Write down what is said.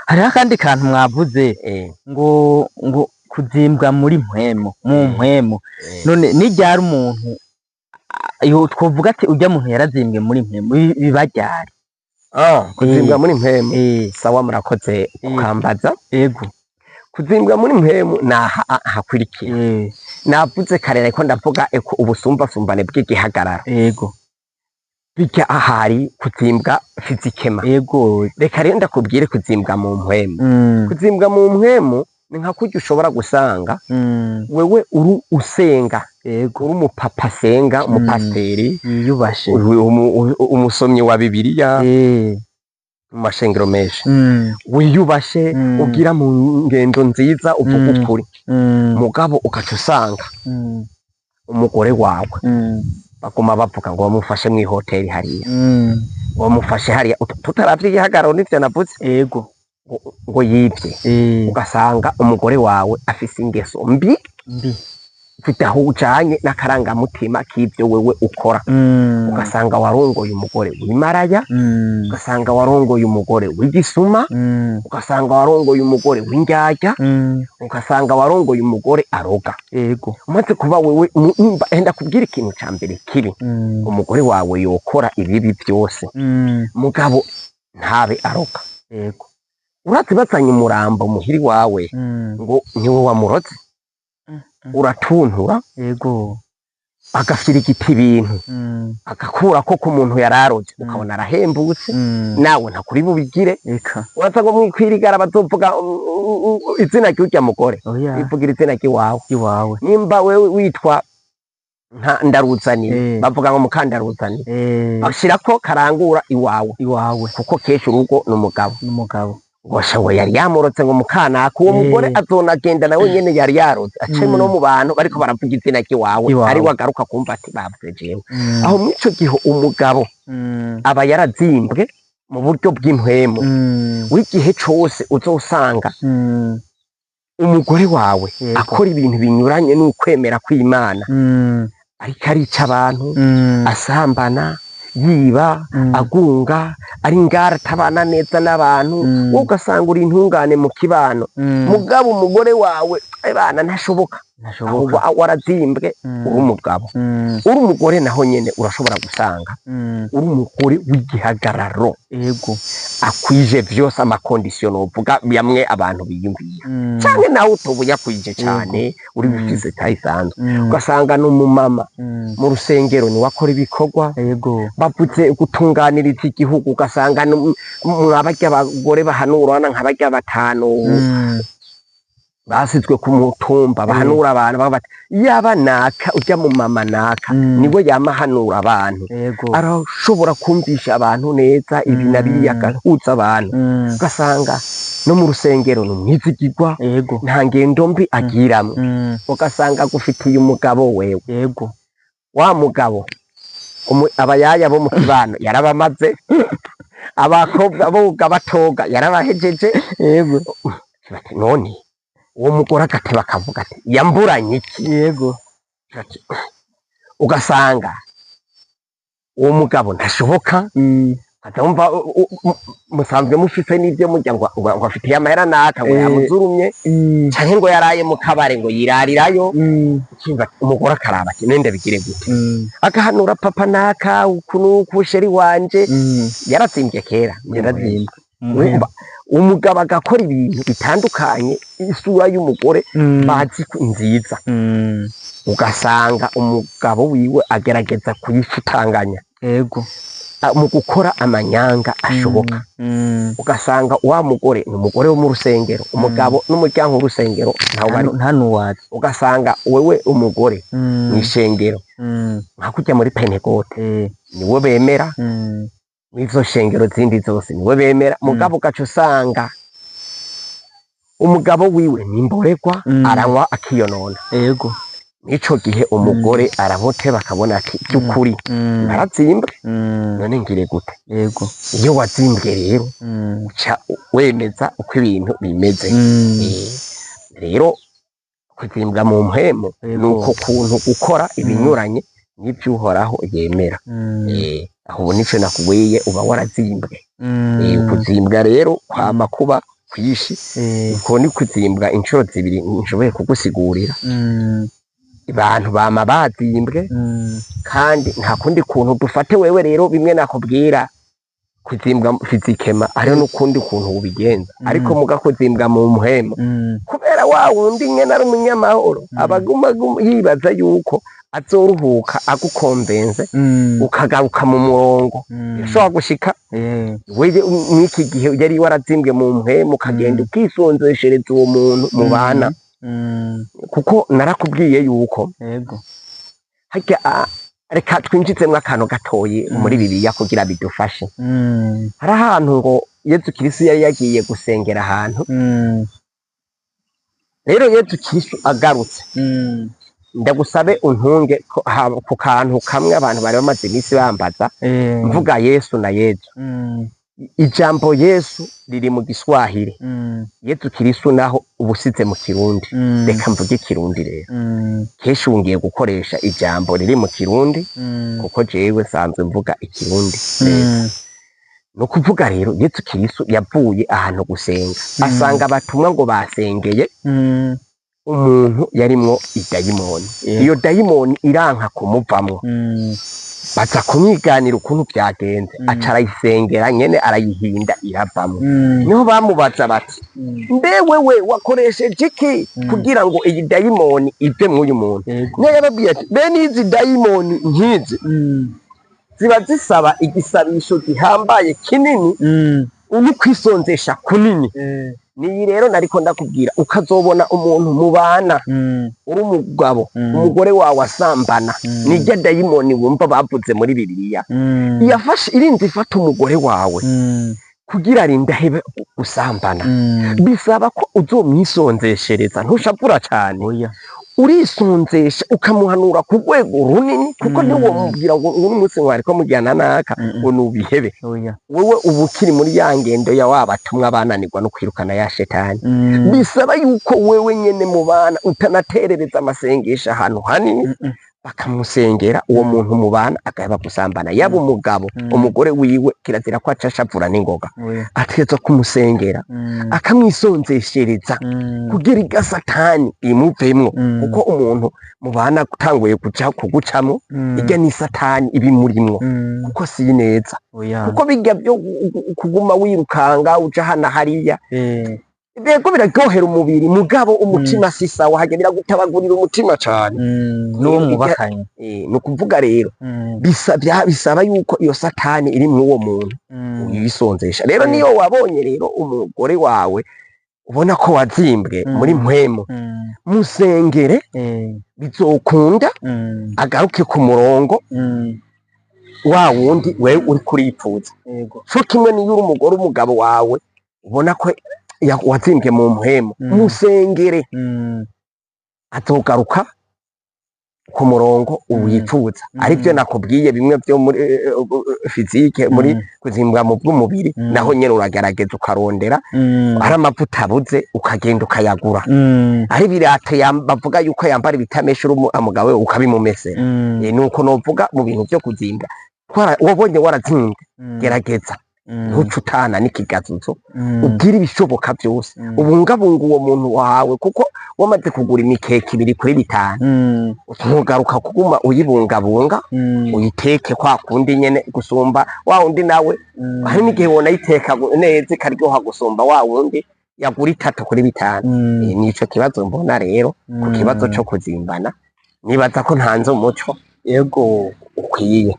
hariho akandi kantu mwavuze ngo kuzimbwa muri mpwemu mu mpwemu none niryari umuntu twovuga ati urya muntu yarazimbwe muri mpwemu biba ryari? Kuzimbwa muri mpwemu sawa murakoze ukambaza. Yego, kuzimbwa muri mpwemu hakurikira navuze kare ariko ndavuga ubusumbasumbane bw'igihagararo. yego bijya ahari kuzimbwa fizikema. yego Reka rero ndakubwire kuzimbwa mu mpwemu. Kuzimbwa mu mpwemu ni nka kurya ushobora gusanga wewe uri usenga, yego uri umupapa asenga, umupasiteri yiyubashe, umusomyi wa Bibiliya mu mashengero menshi, wiyubashe ugira mu ngendo nziza uvuga ukuri, mugabo ugaca usanga umugore wawe baguma bavuga ngo bamufashe mu ihoteli hariya, ngo bamufashe hariya, tutaravye igihagararo n'ivyo navuze. yego ngo yibye, ugasanga umugore wawe afise ingeso mbi ufite aho ujanye n'akarangamutima k'ivyo wewe ukora. Ugasanga warongoye umugore w'imaraya, ugasanga warongoye umugore w'igisuma, ugasanga warongoye umugore w'indyarya, ugasanga warongoye umugore aroga. yego umaze kuba wewe enda kubwira ikintu ca mbere kibi, umugore wawe yokora ibibi byose mugabo ntabe aroga. yego uratibazanye umurambo muhiri wawe ngo niwe wamuroze, uratuntura, yego agafira igiti ibintu, agakura ko ku muntu yararoze, ukabona arahembutse, nawe ntakuri bubigire. eka uraza ngo mwikwirigara bazovuga izina ry'urya mugore, bivugira izina ry'iwawe. Nimba wewe witwa nka Ndaruzaniye, bavuga ngo Mukandaruzaniye, ashirako karangura iwawe kuko kesha urugo n'umugabo gosha ngo yari yamurotse ngo Mukanaka, uwo mugore azonagenda nawe nyene yari yaroze acemo no mu bantu bariko baravuga izina ry'iwawe, ari wagaruka kumva ati bavuze jewe. Aho mwico gihe umugabo aba yarazimbwe mu buryo bw'impwemu. W'igihe cose uzosanga umugore wawe akora ibintu binyuranye n'ukwemera kw'Imana, ariko arica abantu, asambana, yiba, agunga, ari ngara atabana neza n'abantu, wowe ugasanga uri intungane mu kibano, mugabo umugore wawe bana ntashoboka, warazimbwe. uri umugabo, uri umugore naho nyene urashobora gusanga uri umugore w'igihagararo, yego akwije vyose amakondisiyo novuga yamwe abantu biyumvira, canke nawe utoba yakwije cane uri bifise tayisanzwe. Ugasanga n'umumama mu rusengero ni wakora ibikorwa, yego bavuze gutunganiriza igihugu, ugasanga mwabarya abagore bahanura nka barya batanu basizwe ku mutumba bahanura abantu bati yaba naka ujya mu mama naka niwe yamahanura abantu, arashobora kumvisha abantu neza ibi nabiriya agahuza abantu. Ugasanga no mu rusengero n'umwizigirwa, nta ngendo mbi agiramwe. Ugasanga gufitiye umugabo wewe, yego wa mugabo abayaya bo mu kibano yarabamaze, abakobwa boga batoga yarabahejeje, yego none uwo mugore agateba akavuga ati yamburanye iki, yego ugasanga uwo mugabo ntashoboka. Katumva musanzwe mufise n'ivyo murya ngo afitiye amahera naka ngo yamuzurumye, canke ngo yaraye mu kabare ngo yirarirayo, umugore akaraba ati nende bigire gute, agahanura papa naka ukunuku sheri wanje yarazimbye kera, yarazimbye. Umugabo agakora ibintu bitandukanye, isura y'umugore bazi nziza, ugasanga umugabo wiwe agerageza kuyifutanganya, yego mu gukora amanyanga ashoboka. Ugasanga wa mugore ni umugore wo mu rusengero, umugabo n'umuryango w'urusengero nta nuwazi. Ugasanga wewe umugore mw'ishengero nka kujya muri Pentekote niwe bemera, n'izo shengero zindi zose niwe bemera, mugabo ugaca usanga umugabo wiwe nimboregwa, aranywa akiyonona. Yego nico gihe umugore arabote bakabona ati by'ukuri narazimbwe, none ngire gute. Yego iyo wazimbwe rero uca wemeza uko ibintu bimeze. Rero kuzimbwa mu mpwemu nuko kuntu gukora ibinyuranye n'ibyo uhoraho yemera. Aho nico nakubwiye uba warazimbwe. Kuzimbwa rero kwama kuba kwishi, uko ni kuzimbwa inshuro zibiri nshoboye kugusigurira. Abantu bama bazimbwe kandi nta kundi kuntu dufate wewe rero bimwe nakubwira kuzimbwa fizikema ariho n'ukundi kuntu ubigenza, ariko muga kuzimbwa mu muhemo kubera wa wundi nyene ari umunyamahoro abaguma yibaza yuko azoruhuka agukombenze ukagaruka mu murongo ushobora gushika wewe mwiki gihe yari warazimbwe mu muhemo ukagenda ukisonzeshereza uwo muntu mubana. Kuko narakubwiye yuko harya reka twinjizemwo akantu gatoyi muri Bibiliya kugira bidufashe. Hari ahantu ngo Yesu Kristo yari yagiye gusengera ahantu, rero Yesu Kristo agarutse ndagusabe untunge ku kantu kamwe abantu bari bamaze iminsi bambaza mvuga Yesu na Yesu. Ijambo Yesu riri mu Giswahili, Yesu Kristo naho ubusize mu Kirundi. Reka mvuge Ikirundi rero, kenshi ngiye gukoresha ijambo riri mu Kirundi kuko jewe sanzwe mvuga Ikirundi. No kuvuga rero Yesu Kristo yavuye ahantu gusenga, asanga abatumwa ngo basengeye umuntu yarimwo idayimoni. Iyo dayimoni iranka kumuvamwo, baza kumwiganira ukuntu byagenze, aca arayisengera nyene arayihinda iravamwo. Niho bamubaza bati mbe wewe wakoresheje iki kugira ngo iyi dayimoni ive mw'uyu muntu? Niyo yababwiye ati be n'izi dayimoni nkizi ziba zisaba igisabisho gihambaye kinini n'ukwisonzesha kunini. Niyi rero nariko ndakubwira, ukazobona umuntu mubana uri umugabo umugore wawe asambana, nijya dayimoni wumva bavuze muri Bibiliya yafashe irinzi ifata umugore wawe kugira arinde ahebe gusambana. Bisaba ko uzomwisonzeshereza, ntushavura cyane, urisonzesha ukamuhanura ku rwego runini, kuko niwo mubwira ngo uyu munsi mwariko mujyana naka ngo nubihebe. Wewe ubu ukiri muri ya ngendo ya wabatumwa bananirwa no kwirukana ya shetani. Bisaba yuko wewe nyene mubana utanaterereza amasengesho ahantu hanini, bakamusengera uwo muntu mubana agaheba gusambana. Yaba umugabo umugore wiwe kirazira ko acashavura n'ingoga, ategeza kumusengera akamwisonzeshereza kugira igasatani imuvemwo, kuko umuntu mubana gutanguye kuja kugucamo ijya ni satani ibimurimwo, kuko si neza. Kuko bijya byo kuguma wirukanga uja hana hariya bego biraryohera umubiri, mugabo umutima si sawa, hajya biragutabagurira umutima cyane n'uwo mubakanye. No kuvuga rero bisaba yuko iyo satani iri mu uwo muntu uyisonzesha. Rero niyo wabonye rero umugore wawe ubona ko wazimbwe muri mpwemo, musengere bizokunda agaruke ku murongo wa wundi wewe uri kuripfuza. So kimwe niyo uri umugore umugabo wawe ubona ko wazimbwe mu mpwemo, musengere atogaruka ku murongo uwipfuza. Aribyo nakubwiye bimwe byo muri fizike, muri kuzimbwa mu bw'umubiri naho nyene uragerageza ukarondera, ari amavuta abuze ukagenda ukayagura, ari birato bavuga yuko yambara ibitamesha umugabo we ukabimumesera. Nuko novuga mu bintu byo kuzimbwa wabonye warazimbwe, gerageza ntucutana n'ikigazuzo, ubwira ibishoboka byose, ubungabunga uwo muntu wawe, kuko wamaze kugura imikeke 2 kuri 5 utugaruka kuguma uyibungabunga, uyiteke kwa kundi nyene gusumba wa wundi nawe. Hari n'igihe wona yiteka neza ikaryoha gusumba wa wundi yagura 3 kuri 5. Nico kibazo mbona rero ku kibazo cyo kuzimbana, nibaza ko ntanze umuco ukwiye.